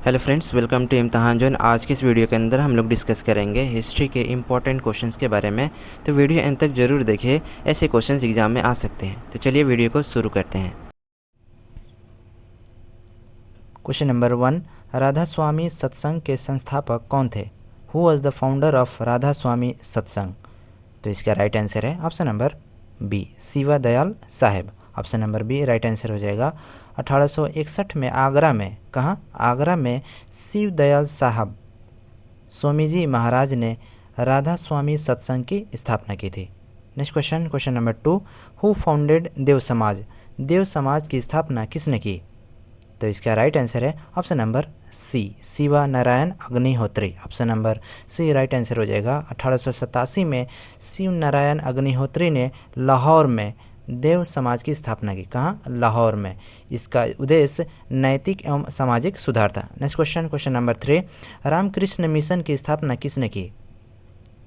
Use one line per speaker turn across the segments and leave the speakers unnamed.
Hello friends, welcome to इम्तिहान zone. आज की इस वीडियो के अंदर हम लोग डिस्कस करेंगे हिस्ट्री के इम्पोर्टेंट क्वेश्चंस के बारे में। तो वीडियो अंत तक जरूर देखिए, ऐसे क्वेश्चंस एग्जाम में आ सकते हैं। तो चलिए वीडियो को शुरू करते हैं।
क्वेश्चन नंबर 1, राधा स्वामी सत्संग के संस्थापक कौन थे? Who was the founder of Radha Swami Satsang? तो इसका राइट आंसर है option number B, Shiva Dayal Saheb. Option number B right answer हो जाएगा। 1861 में आगरा में, कहाँ? आगरा में शिव दयाल साहब स्वामी जी महाराज ने राधा स्वामी सत्संग की स्थापना की थी। Next question, question number 2, who founded Dev Samaj? Dev Samaj की स्थापना किसने की? तो इसका राइट आंसर है option number C, Shiva Narayan Agnihotri. Option number C right answer हो जाएगा। 1887 में शिव नारायण अग्निहोत्री ने लाहौर में देव समाज की स्थापना की। कहाँ? लाहौर में। इसका उद्देश्य नैतिक एवं सामाजिक सुधार था। Next question, question number 3, Ramakrishna Mission की स्थापना किसने की?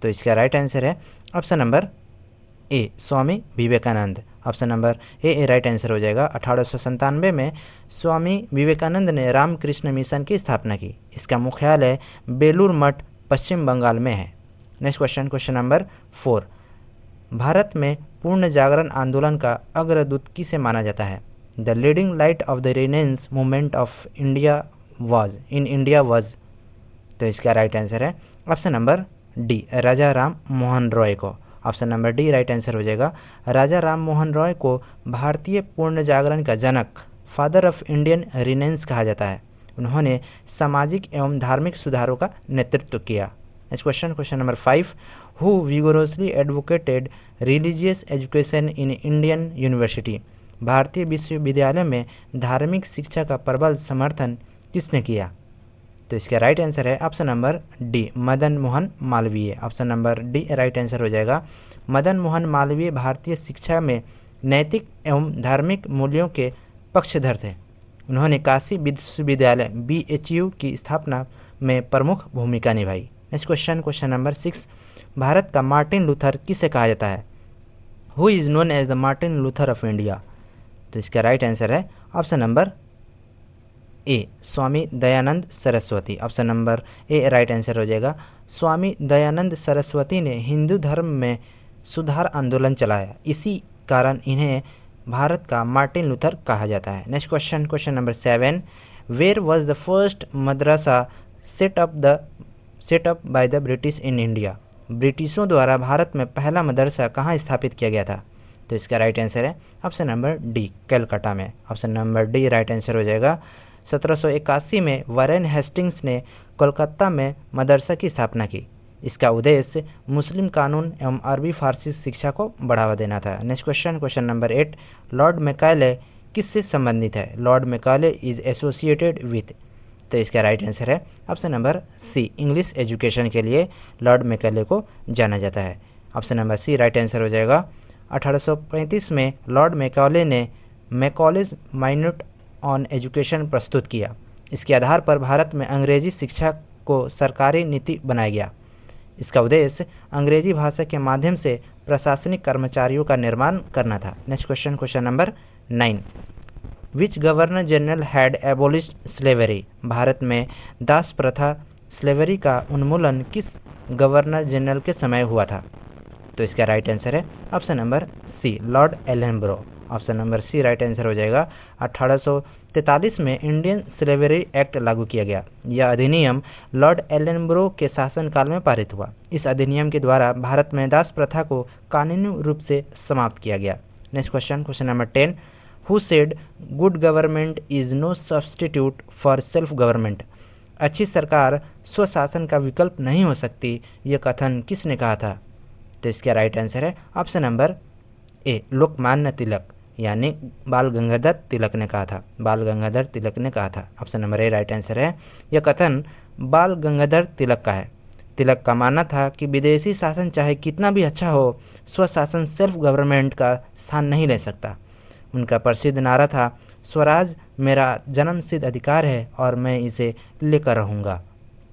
तो इसका राइट आंसर है option number A, Swami Vivekananda. Option number A right answer हो जाएगा। 1897 में स्वामी विवेकानंद ने रामकृष्ण मिशन की स्थापना की। इसका मुख्यालय बेलूर मठ पश्चिम बंगाल में है। Next question, question number 4, Bharat में पूर्ण जागरण आंदोलन का अग्रदूत किसे माना जाता है? The leading light of the renaissance movement of India was. तो इसका राइट आंसर है option number D, Raja Ram Mohan Roy को। Option number D right answer हो जाएगा। राजा राम मोहन रॉय को भारतीय पूर्ण जागरण का जनक, फादर ऑफ इंडियन रिनेंस कहा जाता है। उन्होंने सामाजिक एवं धार्मिक सुधारों का नेतृत्व किया। Next question, question number 5, who vigorously advocated religious education in Indian university? भारतीय विश्वविद्यालय में धार्मिक शिक्षा का प्रबल समर्थन किसने किया? तो इसका राइट आंसर है option number D, Madan Mohan Malviya. Option number D right answer हो जाएगा। मदन मोहन मालवीय भारतीय शिक्षा में नैतिक एवं धार्मिक मूल्यों के पक्षधर थे। उन्होंने काशी विश्वविद्यालय BHU की स्थापना में प्रमुख भूमिका निभाई। Next question, question number 6, Bharat का मार्टिन लूथर किसे कहा जाता है? Who is known as the Martin Luther of India? तो इसका राइट आंसर है option number A, Swami Dayanand Saraswati. Option number A right answer हो जाएगा। स्वामी दयानंद सरस्वती ने हिंदू धर्म में सुधार आंदोलन चलाया, इसी कारण इन्हें भारत का मार्टिन लूथर कहा जाता है। Next question, question number 7, where was the first madrasa set up by the British in India? ब्रिटिशों द्वारा भारत में पहला मदरसा कहाँ स्थापित किया गया था? तो इसका राइट आंसर है ऑप्शन नंबर डी, कलकत्ता में। Option number D right answer हो जाएगा। 1781 में वारेन हेस्टिंग्स ने कोलकाता में मदरसा की स्थापना की। इसका उद्देश्य मुस्लिम कानून एवं अरबी फारसी शिक्षा को बढ़ावा देना था। Next question, question number 8, Lord Macaulay किससे संबंधित है? Lord Macaulay is associated with. तो इसका राइट आंसर है option number C, English education के लिए लॉर्ड मैकाले को जाना जाता है। Option number C right answer हो जाएगा। 1835 में लॉर्ड मैकाले ने मैकॉलेज माइन्यूट ऑन एजुकेशन प्रस्तुत किया। इसके आधार पर भारत में अंग्रेजी शिक्षा को सरकारी नीति बनाया गया। इसका उद्देश्य अंग्रेजी भाषा के माध्यम से प्रशासनिक कर्मचारियों का निर्माण करना था। Next question, question number 9, which governor general had एबोलिश्ड slavery? Bharat में दास प्रथा, स्लेवरी का उन्मूलन किस गवर्नर जनरल के समय हुआ था? तो इसका राइट आंसर है option number C, lord Ellenborough. Option number C right answer हो जाएगा। 1843 में इंडियन स्लेवरी एक्ट लागू किया गया। यह अधिनियम लॉर्ड एलेनब्रो के शासनकाल में पारित हुआ। इस अधिनियम के द्वारा भारत में दास प्रथा को कानूनी रूप से समाप्त किया गया। Next question, question number 10, who said good government is no substitute for self government? अच्छी सरकार स्वशासन का विकल्प नहीं हो सकती, यह कथन किसने कहा था? तो इसका राइट आंसर है ऑप्शन नंबर ए, लोकमान्य तिलक, यानी बाल गंगाधर तिलक ने कहा था। बाल गंगाधर तिलक ने कहा था। Option number A right answer है। यह कथन बाल गंगाधर तिलक का है। तिलक का मानना था कि विदेशी शासन चाहे कितना भी अच्छा हो, स्वशासन सेल्फ गवर्नमेंट का स्थान नहीं ले सकता। उनका प्रसिद्ध नारा था, स्वराज मेरा जन्मसिद्ध अधिकार है और मैं इसे लेकर रहूंगा।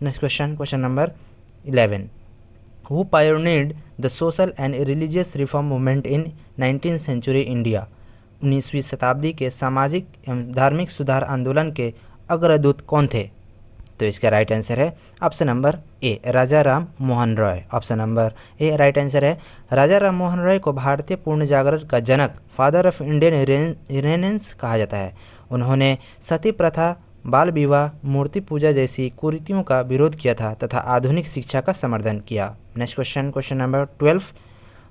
Next question, question number 11, who pioneered the social and religious reform movement in 19th century India? 19वीं शताब्दी के सामाजिक एवं धार्मिक सुधार आंदोलन के अग्रदूत कौन थे? तो इसका राइट आंसर है option number A, Raja Ram Mohan Roy. Option number A right answer है। राजा राम मोहन रॉय को भारतीय पूर्ण जागरण का जनक, फादर ऑफ इंडियन रेनेसांस कहा जाता है। उन्होंने सती प्रथा, बाल विवाह, मूर्ति पूजा जैसी कुरीतियों का विरोध किया था तथा आधुनिक शिक्षा का समर्थन किया। Next question, question number 12,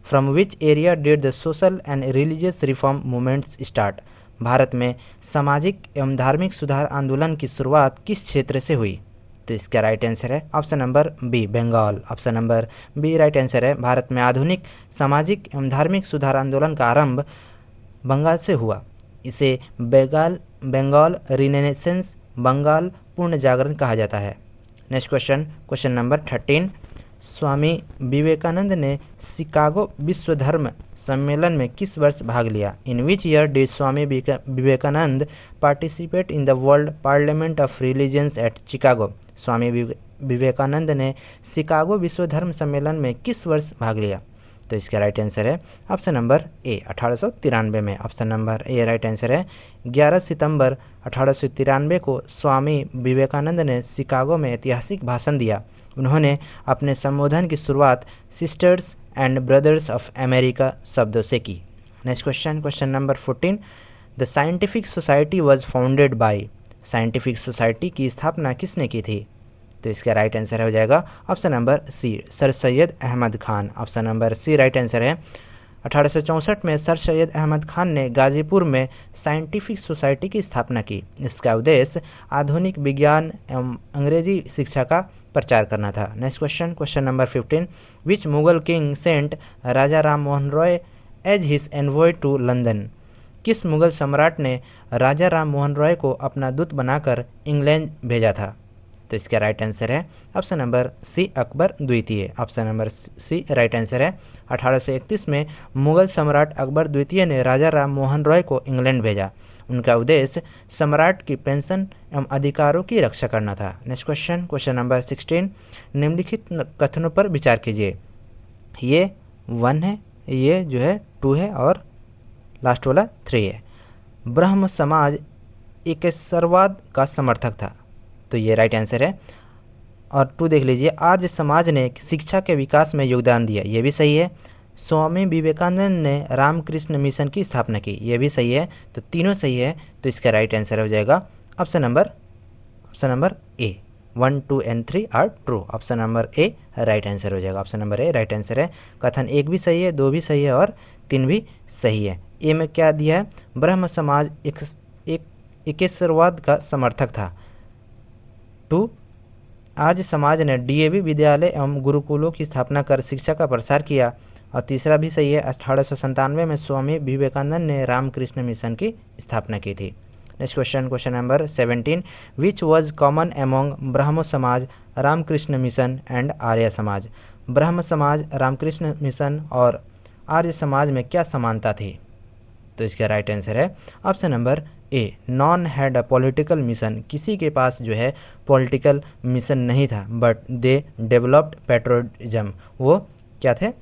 from which area did the social and religious reform movements start? Bharat में सामाजिक एवं धार्मिक सुधार आंदोलन की शुरुआत किस क्षेत्र से हुई? तो इसका राइट आंसर है option number B, Bengal. Option number B right answer है। भारत में आधुनिक सामाजिक एवं धार्मिक सुधार आंदोलन का आरंभ बंगाल से हुआ। इसे बंगाल रिनेसेंस, बंगाल पूर्ण जागरण कहा जाता है। नेक्स्ट क्वेश्चन, क्वेश्चन नंबर 13, स्वामी विवेकानंद ने शिकागो विश्व धर्म सम्मेलन में किस वर्ष भाग लिया? In which year did Swami Vivekananda participate in the world parliament of religions at Chicago? Swami Vivekananda ने शिकागो विश्व धर्म सम्मेलन में किस वर्ष भाग लिया? तो इसका राइट आंसर है ऑप्शन नंबर ए, 1893 में। Option number A right answer है। 11 सितंबर 1893 को स्वामी विवेकानंद ने शिकागो में ऐतिहासिक भाषण दिया। उन्होंने अपने संबोधन की शुरुआत sisters and brothers of America शब्दों से की। Next question, question number 14, the scientific society was founded by? Scientific society की स्थापना किसने की थी? तो इसका राइट आंसर हो जाएगा option number C, Sir Syed Ahmad Khan. Option number C right answer है। 1864 में सर सैयद अहमद खान ने गाजीपुर में साइंटिफिक सोसाइटी की स्थापना की। इसका उद्देश्य आधुनिक विज्ञान एवं अंग्रेजी शिक्षा का प्रचार करना था। Next question, question number 15, which Mughal king sent Raja Ram Mohan Roy as his envoy to London? किस मुगल सम्राट ने राजा राम मोहन रॉय को अपना दूत बनाकर इंग्लैंड भेजा था? तो इसका राइट आंसर है ऑप्शन नंबर सी, अकबर द्वितीय। Option number C right answer है। 1831 में मुगल सम्राट अकबर द्वितीय ने राजा राम मोहन रॉय को इंग्लैंड भेजा। उनका उद्देश्य सम्राट की पेंशन एवं अधिकारों की रक्षा करना था। नेक्स्ट क्वेश्चन, क्वेश्चन नंबर 16, निम्नलिखित कथनों पर विचार कीजिए। ये 1 है, ये जो है 2 है और लास्ट वाला 3 है। ब्रह्म समाज एकेश्वरवाद का समर्थक था, तो ये राइट आंसर है। और 2 देख लीजिए, आर्य समाज ने शिक्षा के विकास में योगदान दिया, ये भी सही है। स्वामी विवेकानंद ने रामकृष्ण मिशन की स्थापना की, ये भी सही है। तो तीनों सही है, तो इसका राइट आंसर हो जाएगा option number A. 1, 2 and 3 are true. Option number A right answer हो जाएगा। Option number A right answer है। कथन 1 भी सही है, 2 भी सही है और 3 भी सही है। ए में क्या दिया है? ब्रह्म समाज एकेश्वरवाद का समर्थक था। 2, आर्य समाज ने डीएवी विद्यालय एवं गुरुकुलों की स्थापना कर शिक्षा का प्रसार किया। और तीसरा भी सही है, 1897 में स्वामी विवेकानंद ने रामकृष्ण मिशन की स्थापना की थी। Next question, question number 17, which was common among ब्रह्म समाज, रामकृष्ण मिशन एंड आर्य समाज? ब्रह्म समाज, रामकृष्ण मिशन और आर्य समाज में क्या समानता थी? तो इसका राइट आंसर है option number A, non had a political mission. किसी के पास जो है पॉलिटिकल मिशन नहीं था, बट दे डेवलप्ड पेट्रोटिज्म। वो क्या थे?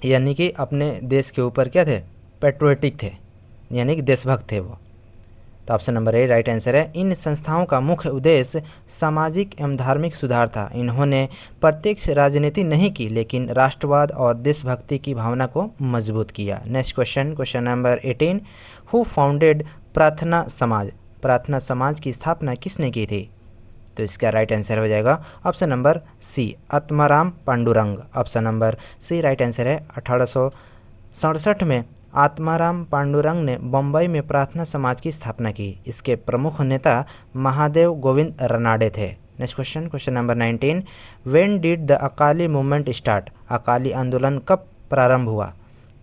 यानी कि अपने देश के ऊपर क्या थे? पेट्रोटिक थे, यानी कि देशभक्त थे वो। तो option number A right answer है। इन संस्थाओं का मुख्य उद्देश्य सामाजिक एवं धार्मिक सुधार था। इन्होंने प्रत्यक्ष राजनीति नहीं की, लेकिन राष्ट्रवाद और देशभक्ति की भावना को मजबूत किया। Next question, question number 18, who founded प्रार्थना समाज? प्रार्थना समाज की स्थापना किसने की थी? तो इसका राइट आंसर हो जाएगा option number C, Atmaram Pandurang. Option number C right answer है। 1867 में आत्माराम पांडुरंग ने बम्बई में प्रार्थना समाज की स्थापना की। इसके प्रमुख नेता महादेव गोविंद रनाडे थे। Next question, question number 19, when did the Akali movement start? Akali आंदोलन कब प्रारंभ हुआ?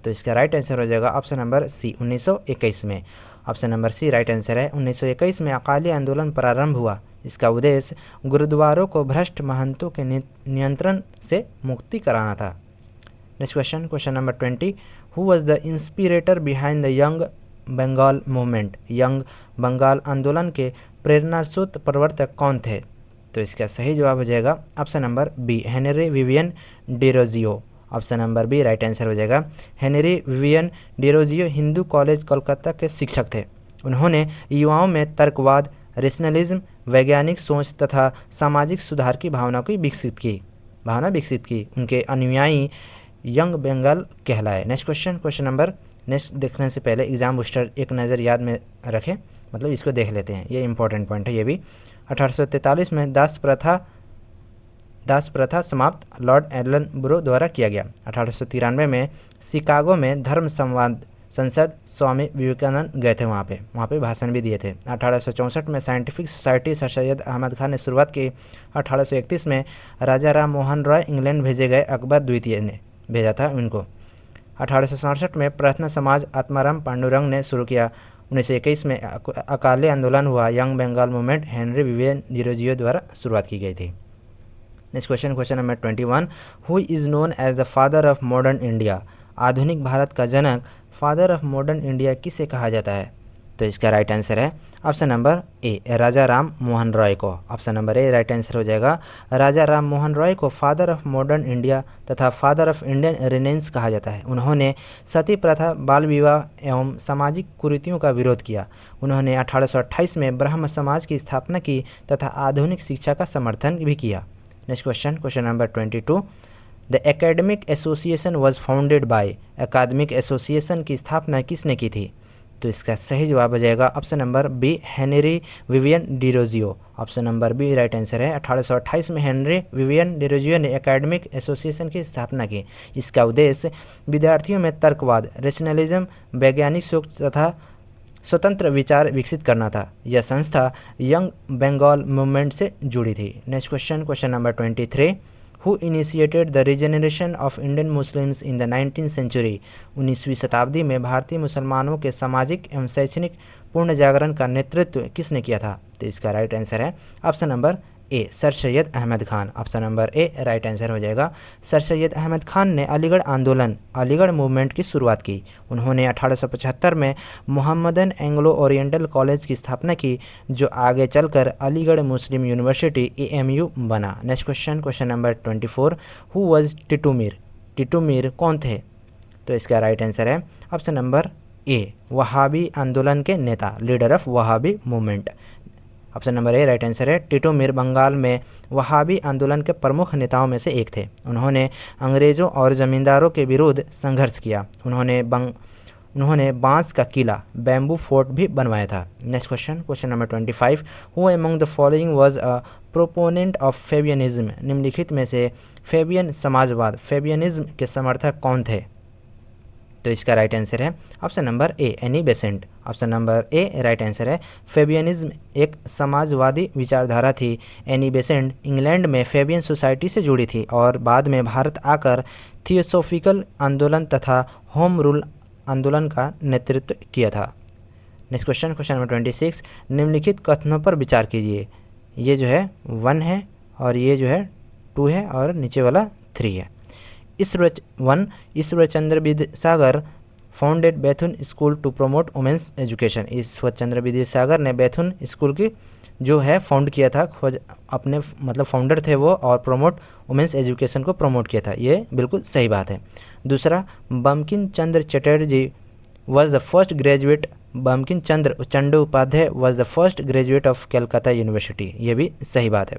तो इसका राइट आंसर हो जाएगा ऑप्शन नंबर सी, 1921 में। Option number C right answer है। 1921 में अकाली आंदोलन प्रारंभ हुआ। इसका उद्देश्य गुरुद्वारों को भ्रष्ट महंतों के नियंत्रण से मुक्ति कराना था। Next question, question number 20, who was the inspirator behind the young Bengal movement? Young Bengal आंदोलन के प्रेरणास्रोत प्रवर्तक कौन थे? तो इसका सही जवाब हो जाएगा option number B, Henry Vivian Derozio. Option number B right answer हो जाएगा। Henry Vivian Derozio Hindu College Kolkata के शिक्षक थे। उन्होंने युवाओं में तर्कवाद, रेशनलिज्म, वैज्ञानिक सोच तथा सामाजिक सुधार की भावना विकसित की। उनके अनुयायी यंग बंगाल कहलाए। नेक्स्ट क्वेश्चन नंबर नेक्स्ट देखने से पहले एग्जाम बूस्टर एक नज़र याद में रखें, मतलब इसको देख लेते हैं, ये इंपॉर्टेंट पॉइंट है ये भी। 1843 में दास प्रथा समाप्त लॉर्ड एलन ब्रो द्वारा किया गया। 1893 में शिकागो में धर्म संवाद संसद स्वामी विवेकानंद गए थे, वहाँ पे भाषण भी दिए थे। 1864 में scientific society Sir Syed Ahmad Khan ने शुरुआत की। 1831 में राजा राम मोहन रॉय इंग्लैंड भेजे गए, अकबर द्वितीय ने भेजा था उनको। 1867 में प्रार्थना समाज आत्माराम पांडुरंग ने शुरू किया। 1921 में अकाली आंदोलन हुआ, young Bengal movement Henry Vivian Derozio द्वारा शुरुआत की गई थी। Next question number 21, who is known as the father of modern India? आधुनिक भारत का जनक, फादर ऑफ मॉडर्न इंडिया किसे कहा जाता है? तो इसका राइट आंसर है option number A, Raja Ram Mohan Roy को। Option number A right answer हो जाएगा। राजा राम मोहन रॉय को फादर ऑफ मॉडर्न इंडिया तथा फादर ऑफ इंडियन रेनेसांस कहा जाता है। उन्होंने सती प्रथा, बाल विवाह एवं सामाजिक कुरीतियों का विरोध किया। उन्होंने 1828 में ब्रह्म समाज की स्थापना की तथा आधुनिक शिक्षा का समर्थन भी किया। Next question number 22, the academic association was founded by. अकादमिक एसोसिएशन की स्थापना किसने की थी? तो इसका सही जवाब हो जाएगा option number B, Henry Vivian Derozio. Option number B right answer है। 1828 में हेनरी विवियन डिरोजियो ने एकेडमिक एसोसिएशन की स्थापना की। इसका उद्देश्य विद्यार्थियों में तर्कवाद, रेशनलिज्म, वैज्ञानिक सोच तथा स्वतंत्र विचार विकसित करना था। यह संस्था यंग बंगाल मूवमेंट से जुड़ी थी। Next question number 23, who initiated the regeneration of Indian Muslims in the 19th century? 19वीं शताब्दी में भारतीय मुसलमानों के सामाजिक एवं शैक्षणिक पूर्ण जागरण का नेतृत्व किसने किया था? तो इसका राइट आंसर है option number A, Sir Syed Ahmad Khan. Option number A right answer हो जाएगा। सर सैयद अहमद खान ने अलीगढ़ आंदोलन, अलीगढ़ मूवमेंट की शुरुआत की। उन्होंने 1875 में मोहम्मदन एंग्लो ओरिएंटल कॉलेज की स्थापना की, जो आगे चलकर अलीगढ़ मुस्लिम यूनिवर्सिटी AMU बना। Next question number 24, who was Titu Mir? Titu Mir कौन थे? तो इसका राइट आंसर है ऑप्शन नंबर ए, वहाबी आंदोलन के नेता, leader of Wahhabi movement. Option number A right answer है। टिटू मीर बंगाल में वहाबी आंदोलन के प्रमुख नेताओं में से एक थे। उन्होंने अंग्रेजों और जमींदारों के विरुद्ध संघर्ष किया। उन्होंने बांस का किला, बैम्बू फोर्ट भी बनवाया था। Next question number 25, who among the following was a proponent of fabianism? निम्नलिखित में से फेबियन समाजवाद, फेबियनिज्म के समर्थक कौन थे? तो इसका राइट आंसर है option number A, Annie Besant. Option number A right answer है। फेबियनिज्म एक समाजवादी विचारधारा थी। एनी बेसेंट इंग्लैंड में फेबियन सोसाइटी से जुड़ी थी और बाद में भारत आकर थियोसॉफिकल आंदोलन तथा होम रूल आंदोलन का नेतृत्व किया था। नेक्स्ट क्वेश्चन नंबर 26, निम्नलिखित कथनों पर विचार कीजिए। ये जो है 1 है और ये जो है 2 है और नीचे वाला 3 है। Ishwar Chandra Vidyasagar founded Bethune school to promote women's education. Ishwar Chandra Vidyasagar ने बैथुन स्कूल की जो है फाउंड किया था, अपने मतलब फाउंडर थे वो, और प्रमोट वुमेन्स एजुकेशन को प्रमोट किया था। ये बिल्कुल सही बात है। दूसरा, Bankim Chandra Chatterjee was the first graduate, Bankim Chandra Chattopadhyay was the first graduate of Calcutta university. ये भी सही बात है।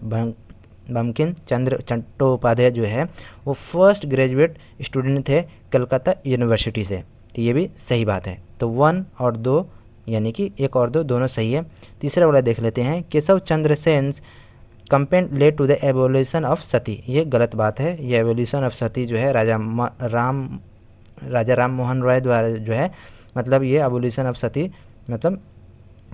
बंकिम चंद्र चट्टोपाध्याय जो है वो फर्स्ट ग्रेजुएट स्टूडेंट थे कलकत्ता यूनिवर्सिटी से, तो ये भी सही बात है। तो 1 और 2 यानी कि 1 और 2 दोनों सही है। तीसरा वाला देख लेते हैं। Keshav Chandra Sen campaign led to the evolution of sati. ये गलत बात है। ये एवोल्यूशन ऑफ सती जो है राजा राम मोहन रॉय द्वारा जो है मतलब ये एवोल्यूशन ऑफ सती मतलब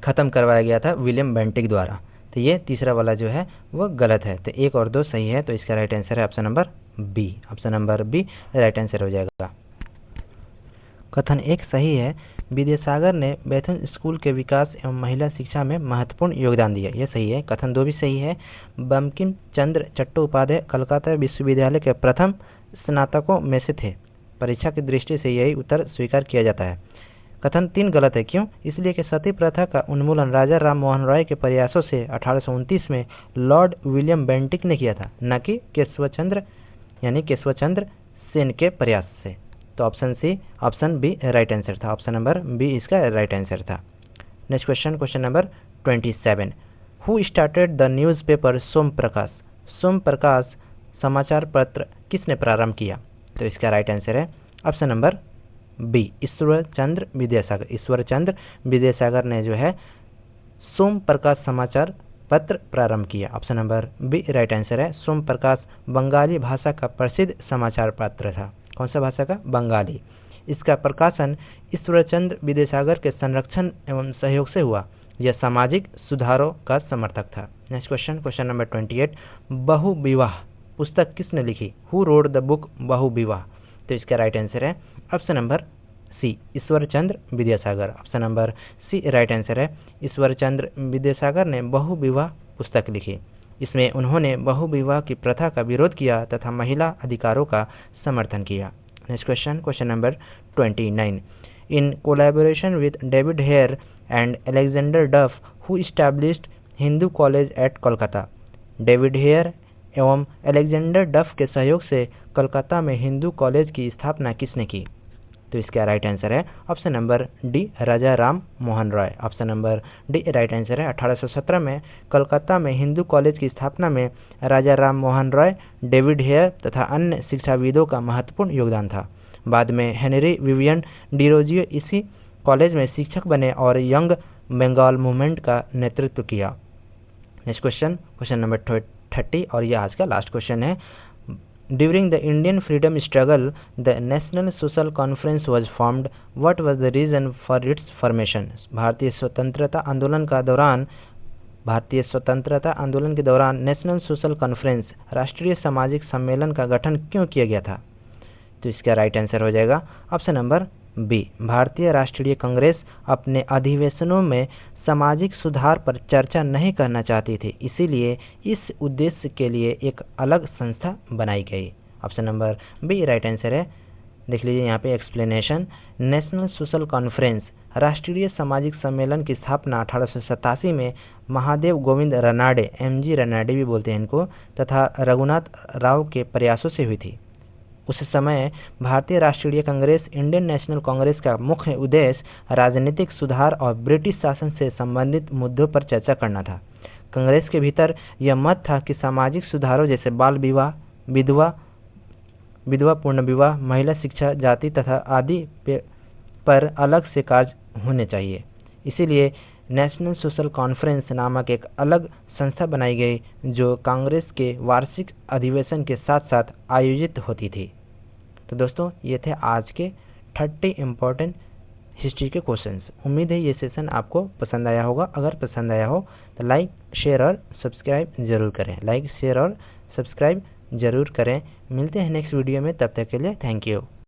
खत्म करवाया गया था विलियम बेंटिक द्वारा। तो ये तीसरा वाला जो है वो गलत है। तो 1 और 2 सही है, तो इसका राइट आंसर है option number B. Option number B right answer हो जाएगा। कथन 1 सही है। विद्यासागर ने बैथुन स्कूल के विकास एवं महिला शिक्षा में महत्वपूर्ण योगदान दिया, यह सही है। कथन 2 भी सही है। बंकिम चंद्र चट्टोपाध्याय कलकत्ता विश्वविद्यालय के प्रथम स्नातकों में से थे। परीक्षा की दृष्टि से यही उत्तर स्वीकार किया जाता है। कथन 3 गलत है। क्यों? इसलिए कि सती प्रथा का उन्मूलन राजा राम मोहन रॉय के प्रयासों से 1829 में लॉर्ड विलियम बेंटिक ने किया था, न कि केशवचंद्र सेन के प्रयास से। तो ऑप्शन बी राइट आंसर था। ऑप्शन नंबर बी इसका राइट आंसर था। Next question number 27, who started the newspaper Som Prakash? Som Prakash समाचार पत्र किसने प्रारंभ किया? तो इसका राइट आंसर है option number B, Ishwar Chandra Vidyasagar. Ishwar Chandra Vidyasagar ने जो है सोम प्रकाश समाचार पत्र प्रारंभ किया। Option number B right answer है। सोम प्रकाश बंगाली भाषा का प्रसिद्ध समाचार पत्र था। कौन सा भाषा का? बंगाली। इसका प्रकाशन ईश्वरचंद्र विद्यासागर के संरक्षण एवं सहयोग से हुआ। यह सामाजिक सुधारों का समर्थक था। नेक्स्ट क्वेश्चन, क्वेश्चन नंबर 28, बहु विवाह पुस्तक किसने लिखी? हु रोड द बुक बहु विवाह? तो इसका राइट आंसर है option number C, Ishwarchandra Vidyasagar. Option number C right answer है। ईश्वरचंद्र विद्यासागर ने बहु विवाह पुस्तक लिखी। इसमें उन्होंने बहु विवाह की प्रथा का विरोध किया तथा महिला अधिकारों का समर्थन किया। Next question, question number 29, in collaboration with David Hare and Alexander Duff who established Hindu college at Kolkata? David Hare एवं अलेक्जेंडर डफ के सहयोग से कोलकाता में हिंदू कॉलेज की स्थापना किसने की? तो इसका राइट आंसर है option number D, Raja Ram Mohan Roy. Option number D right answer है। 1817 में कोलकाता में हिंदू कॉलेज की स्थापना में राजा राम मोहन रॉय, डेविड हेयर तथा अन्य शिक्षाविदों का महत्वपूर्ण योगदान था। बाद में हेनरी विवियन डिरोजियो इसी कॉलेज में शिक्षक बने और यंग बंगाल मूवमेंट का नेतृत्व किया। नेक्स्ट क्वेश्चन, क्वेश्चन नंबर 30 और यह आज का लास्ट क्वेश्चन है। During the Indian freedom struggle, the National Social Conference was formed. What was the reason for its formation? भारतीय स्वतंत्रता आंदोलन के दौरान नेशनल सोशल कॉन्फ्रेंस राष्ट्रीय सामाजिक सम्मेलन का गठन क्यों किया गया था? तो इसका राइट आंसर हो जाएगा ऑप्शन नंबर बी, भारतीय राष्ट्रीय कांग्रेस अपने अधिवेशनों में सामाजिक सुधार पर चर्चा नहीं करना चाहती थी, इसीलिए इस उद्देश्य के लिए एक अलग संस्था बनाई गई। Option number B right answer है। देख लीजिए यहाँ पे एक्सप्लेनेशन। नेशनल सोशल कॉन्फ्रेंस राष्ट्रीय सामाजिक सम्मेलन की स्थापना 1887 में महादेव गोविंद रनाडे, MG रनाडे भी बोलते हैं इनको, तथा रघुनाथ राव के प्रयासों से हुई थी। उस समय भारतीय राष्ट्रीय कांग्रेस इंडियन नेशनल कांग्रेस का मुख्य उद्देश्य राजनीतिक सुधार और ब्रिटिश शासन से संबंधित मुद्दों पर चर्चा करना था। कांग्रेस के भीतर यह मत था कि सामाजिक सुधारों जैसे बाल विवाह, विधवा पूर्ण विवाह, महिला शिक्षा, जाति तथा आदि पर अलग से कार्य होने चाहिए। इसीलिए नेशनल सोशल कॉन्फ्रेंस नामक एक अलग संस्था बनाई गई जो कांग्रेस के वार्षिक अधिवेशन के साथ साथ आयोजित होती थी। तो दोस्तों ये थे आज के 30 इम्पोर्टेंट हिस्ट्री के क्वेश्चंस। उम्मीद है ये सेशन आपको पसंद आया होगा। अगर पसंद आया हो तो लाइक, शेयर और सब्सक्राइब जरूर करें। लाइक, शेयर और सब्सक्राइब जरूर करें। मिलते हैं नेक्स्ट वीडियो में, तब तक के लिए थैंक यू।